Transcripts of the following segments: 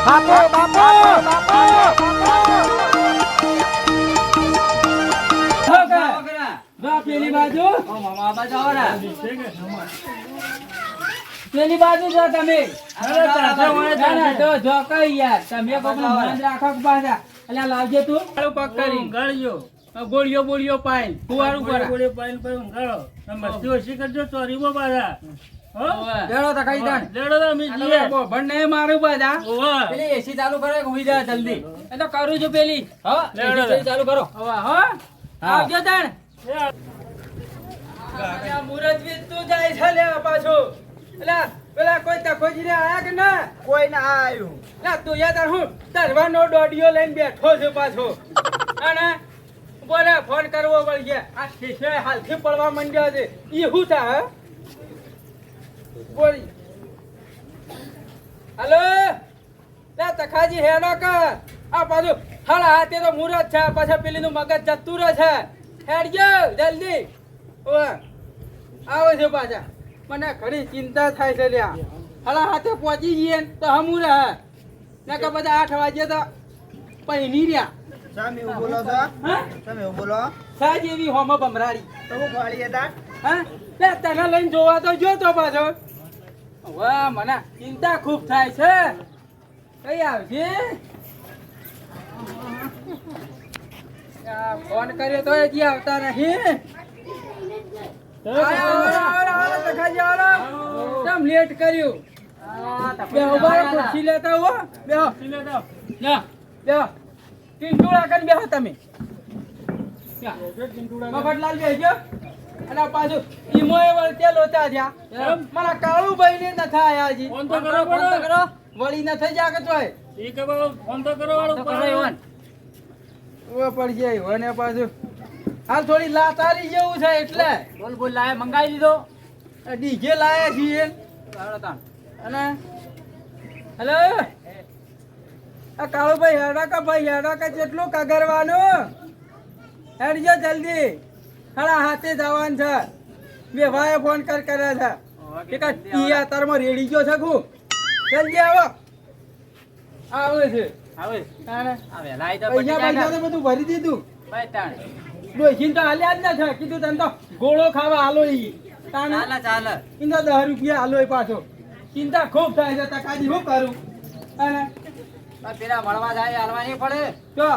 બાપુ બાપુ પેલી બાજુ પેલી બાજુ જો તમે જો કઈ યાર તમે બંધ રાખો પાછા એટલે લાવજે તું પગ કરી ગળ્યો ગોળીઓ બોળીઓ પાઈલ ફુવારું પર ગોળીઓ પાઈલ પર ગળો મસ્તી ઓછી કરજો ચોરીબો પાછા લેડો તો કઈ દાન લેડો તો મી જીએ ભણ નહીં મારું પાછા પેલી એસી ચાલુ કરે ઉઈ જા જલ્દી એ તો કરું છું પેલી હો લેડો ચાલુ કરો હો આવજો તાણ મુરત વીત તું જાય છે લે પાછો એલા પેલા કોઈ તખોજી રે આયા કે ના કોઈ ના આયું ના તું યાર તાર હું તરવાનો દોડિયો લઈને બેઠો છે પાછો અને બોલે ફોન કરવો પડશે આ શીશે હાલથી પડવા માંડ્યો છે ઈ હું થા હે બોલ હાલો લે તખાજી હેડો કર આ પાછો હાલા હાથે તો મુરત છે પાછા પેલીનું મગજ જતું રહે છે હેડજો જલ્દી ઓ આવો છે પાછા મને ઘણી ચિંતા થાય છે લ્યા હાલા હાથે પહોંચી જઈએ તો હમું રહે ને કે બધા 8 વાગે તો પૈની રહ્યા તમે એવું બોલો છો તમે એવું બોલો સાજ એવી હોમો બમરાડી તો હું ખોળી હતા હા લે તને લઈને જોવા તો જો તો પાછો વાહ મને ચિંતા ખૂબ થાય છે કઈ આવશે ફોન કર્યો તો હજી આવતા નહીં લેટ કર્યું બેહો બાર ખુરશી લેતા હો બેહો બેહો ટીંટુડા કરી બેહો તમે મફતલાલ બેહજો અને પાછું ઈમો એ વળતે લોતા થયા મારા કાળુ ભાઈ ને નથા આયા હજી ફોન તો કરો વળી ન થઈ જાકે તોય ઈ કે ફોન તો કરો વાળો કરો ઈવન ઓ પડી જાય વને પાછું હાલ થોડી લાતારી જેવું છે એટલે બોલ લાય મંગાઈ દીધો ડીજે લાયા છીએ અને હેલો આ કાળુભાઈ હેડાકા કેટલું કગરવાનું હેડજો જલ્દી હળા હાથે જવાનું છે બે ભાઈ ફોન કર્યા છે કે ટીયા તારમાં રેડી ગયો છે હું જલ્દી આવો આવે છે આવે પૈસા તો બધું ભરી દીધું ડોસીને તો હાલ્યા જ ના કીધું તને તો ગોળો ખાવા હાલો ઈ ચાલે 10 રૂપિયા હાલો એ પાછો ચિંતા ખૂબ થાય છે તકાજી શું કરું અને પેલા મળવા જાય હાલવાની પડે તો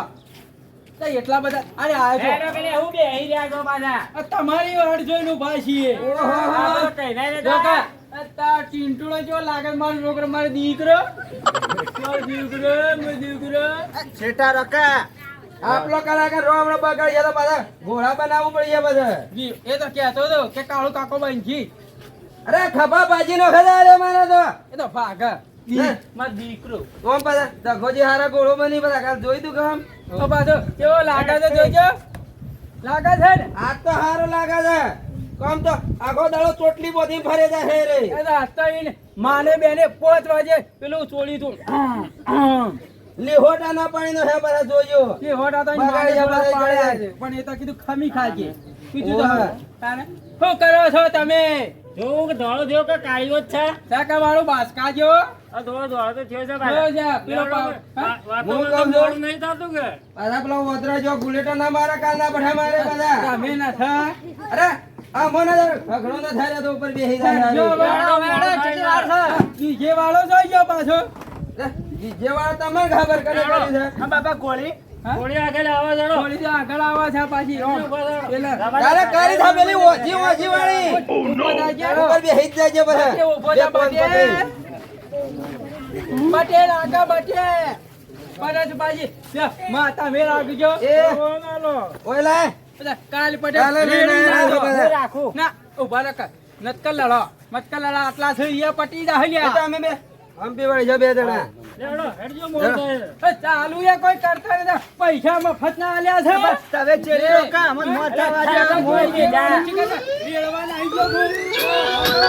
એટલા બધા અરે આવ્યો પેલે હું બે હઈ રહ્યા છો પાછા તમારી વાડ જોઈને ઉભા છીએ ઓહો કઈના રે જોકા તા ચિંટુડો જો લાગે મારો છોકરો મારો દીકરો છેટા રકા આપલો કલાકાર રોમણો બગાડ્યા તો પાછા ઘોડા બનાવવું પડે બધે એ તો કહેતો હતો કે કાળો કાકો બનજી અરે ખભા બાજી નો ખજા રે મારે તો એ તો ભાગા માર દીકરો કોમ પાછા દગોજી હારા ઘોડો બની બધા કાલ જોઈ તું કામ તો પાછો કેવો લાગે છે જોજો લાગે છે ને આ તો હારો લાગે છે કોમ તો આખો દાડો ચોટલી બોધી ફરે જાય હે રે એ તો હસતા માને બેને 5 વાગે પેલું ચોળી તું લીહોટા ના પાણી નો હે બધા જોજો લીહોટા તો પણ એ તો કીધું ખમી ખાજે કીધું તો તાને શું કરો છો તમે જો ધોળો થયો કે કાળીઓ જ છે સાકા વાળો બાસકા જો આ ધોળો તો થયો છે ભાઈ જો પેલો હું કહું જોડ નહીં થાતું કે પાછા પેલો વદરા જો બુલેટો ના મારા કાલ ના બઠા મારે બધા તમે ના થા અરે આ મને ઘણો ના થાય તો ઉપર બેહી જાય જો વાળો કેટલી વાર છે જે વાળો જોઈ ગયો પાછો જે વાળો તમને ખબર કરે કરી છે હા બાપા ગોળી આગળ આવા જડો ગોળી તો આગળ આવા છે પાછી તારે કરી થા પેલી ઓજી વાળી ઉપર બેહી જાય બધા ઉભો જા બટેલ આગા બટે પરજ બાજી માતા મેર આગજો એ ઓય લે કાલ પટેલ રાખો ના ઉભા રાખ નતકલ લડો મતકલ લડા આટલા છે એ પટી જા હલ્યા અમે બે હમ્પી વાળી છે બે જણા લેડો હેડજો મોર ચાલુ એ કોઈ કરતા નથી પૈસા મફત ના આલ્યા છે બસ હવે ચેલી રોકા મન મોટા વાજા મોઈ દે રેડવા આવી ગયો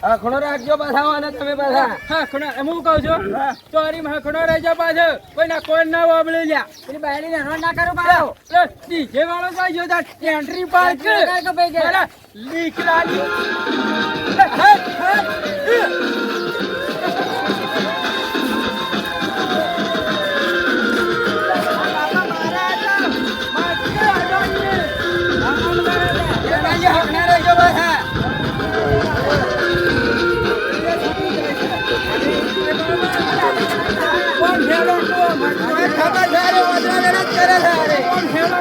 અખણો રાખજો પાછા અને તમે પાછા. હખણો એમ હું કહું છું ચોરી માં હખણો રહેજો પાછો કોઈના કોણ ના વાબળી લ્યા પેલી બાયડી ને રોડ ના કરો પાડો ડીજે વાળો પાછો તાર એન્ટ્રી પાર્ક લીક લાગી હકના રહેજો પાછા. કોણ હેલો મને ખબર છે અરે વાંદરા વેરા જ કરે છે અરે. કોણ હેલો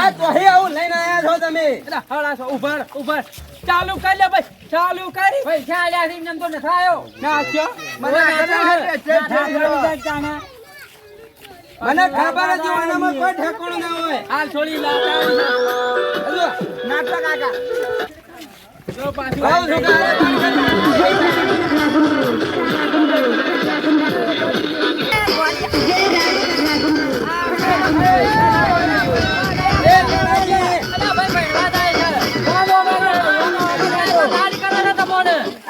આ તો હે આવું લઈને આયા છો તમે. ઉભર ચાલુ કરી લે ભાઈ ચાલુ કરી પૈસા આલ્યા છે એમ તો નથી આવ્યો નાખ્યો મને ખબર જ જીવનમાં કોઈ ઠેકાણું ના હોય. હાલ છોડી લાવતા હજુ નાટક કાકા તો પાછું ભાવ છોકરા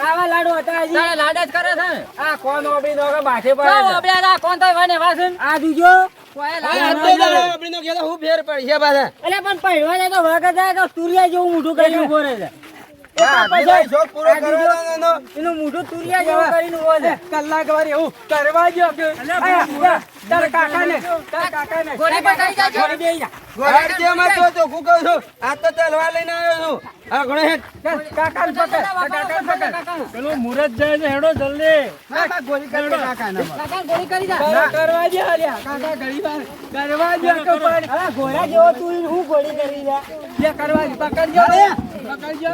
આવા લાડુ હતા હજી લાડ જ કરે છે આ કોણ ઓબડી નો બાઠે તો ઓબળ્યા કોણ તો વને વાસન આ બીજો આપણી નો કહેતા હું ફેર પડી છે પાછા. એટલે પણ પહેરવા જાય તો વગર જાય તો તુરિયા જેવું મોઢું કરીને ઉભો રહે છે હા, બીજો શોખ પૂરો કરવાનો નો. એનું મોઢું તુરિયા જેવું કરીને ઉભો છે કલાક વાર એવું કરવા જો કે તાર કાકાને ગોળી પર કઈ જાજો છોડી દેઈ જા ગોળાડીમાં તો ચોખ્ખું કહું છું. આ તો તલવાર લઈને આવ્યો છું. આ ઘણો હેઠ. કાકાને પકડ પેલું મુરત જાય છે હેડો જલ્દી ગોળી કરી દે કાકાને. કાકા ગોળી કરી દે કરવા દે હલ્યા કાકા ઘડી વાર કરવા દે કપાળ અરે ઘોડા જેવો તું હું ગોળી કરી દે જે કરવા દે પકડજો પકડજો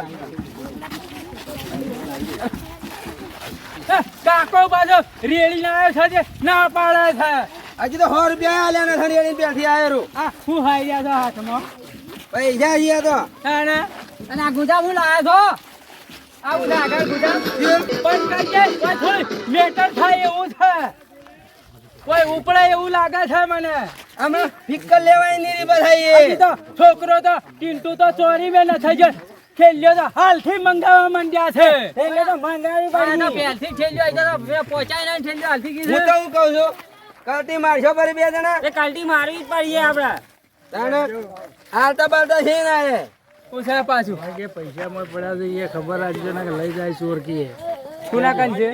કાકો બાજુ રેડી ના આવ્યો છે ના પાડે છે હજી તો 100 રૂપિયા આલ્યા નથી રેડીને બેઠી આયો. આ હું હાઈ રહ્યા છો હાથમાં પૈસા છીએ તો અને અને આ ગુજા હું લાવ્યો છો આ બધા આગળ ગુજા બંધ કરજે કોઈ થોડી મેટર થાય એવું છે કોઈ ઉપડે એવું લાગે છે મને અમે ફિક્કર લેવાય ની રી બધાઈએ. હજી તો છોકરો તો ટીન્ટુ તો ચોરી મેં ન થઈ જાય ખેલ્યો તો હાલથી મંગાવવા માંડ્યા છે એટલે તો મંગાવી આનો પડી પહેલથી ઠેલ્યો હોય તો મેં પહોંચાય ના ઠેલ્યો હાલથી હું કીધું તો હું કહું છું કલટી મારશો ફરી બે જણા. એ કાલટી મારવી જ પડીએ આપણે તાણે હાલતા બાલતા છે ના એ. પૂછાય પાછું પૈસા માં પડ્યા છે એ ખબર રાખજો ને કે લઈ જાય ચોર કી કોના કાન છે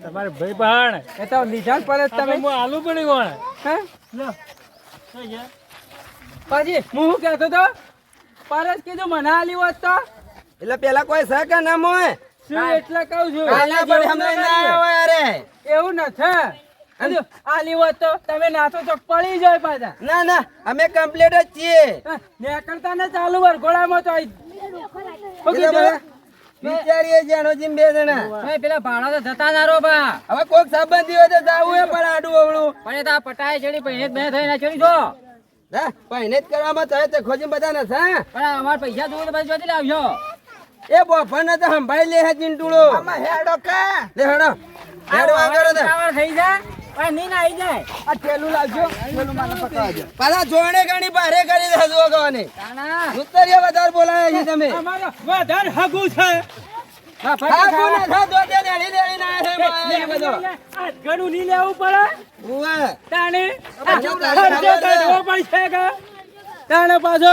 તમારે ભાઈ બહાણ એ તો લીધા જ પડે તમે હું આલુ પડી કોણ હે પાજી હું શું કહેતો તો પરત કીધું મને આલી હોત તો એટલે પેલા કોઈ છે કે નામ હોય શું એટલે કહું છું કાલના પણ હમણાં ના આવ્યા હોય અરે. એવું નથી હજુ આલી હોત તો તમે નાતો તો પડી જાય પાછા ના ના અમે કમ્પ્લીટ જ છીએ. નીકળતા ને ચાલુ વરઘોડામાં તો વિચારીએ જેનો જીમ બે જણા. પેલા ભાડા તો જતા ના રો બા હવે કોઈક સંબંધી હોય તો જાવું હે પણ આડું અવળું. પણ એ તો આ પટાય ચડી પહેલે જ બે થઈને ચડી જો હા પહેને જ કરવામાં તો તે ખોજી બધા નથી હા. પણ અમાર પૈસા જોવું તો પછી જોતી લાવજો એ બોફર ને તો સંભાળી લે હે ચિંટુડો. હેડો કા લે હેડો હેડો આગળ દે. ઉતાવળ થઈ જાય પણ નીન આવી જાય આ થેલું લાવજો થેલું મને પકડાવજો. પાછા જોણે ઘણી બારે કરી દેજો ગવાની. તાણા ઉત્તરીય વધારે બોલાયા છે તમે. અમારો વધારે હગું છે હા હા કોને થા દો તે દેડી દેડી ના છે માયા બધો. આ ઘણું નહીં લેવું પડે ઉવે તાણે આ જો ખર્ચો કાઢવો પડશે કે તાણે પાછો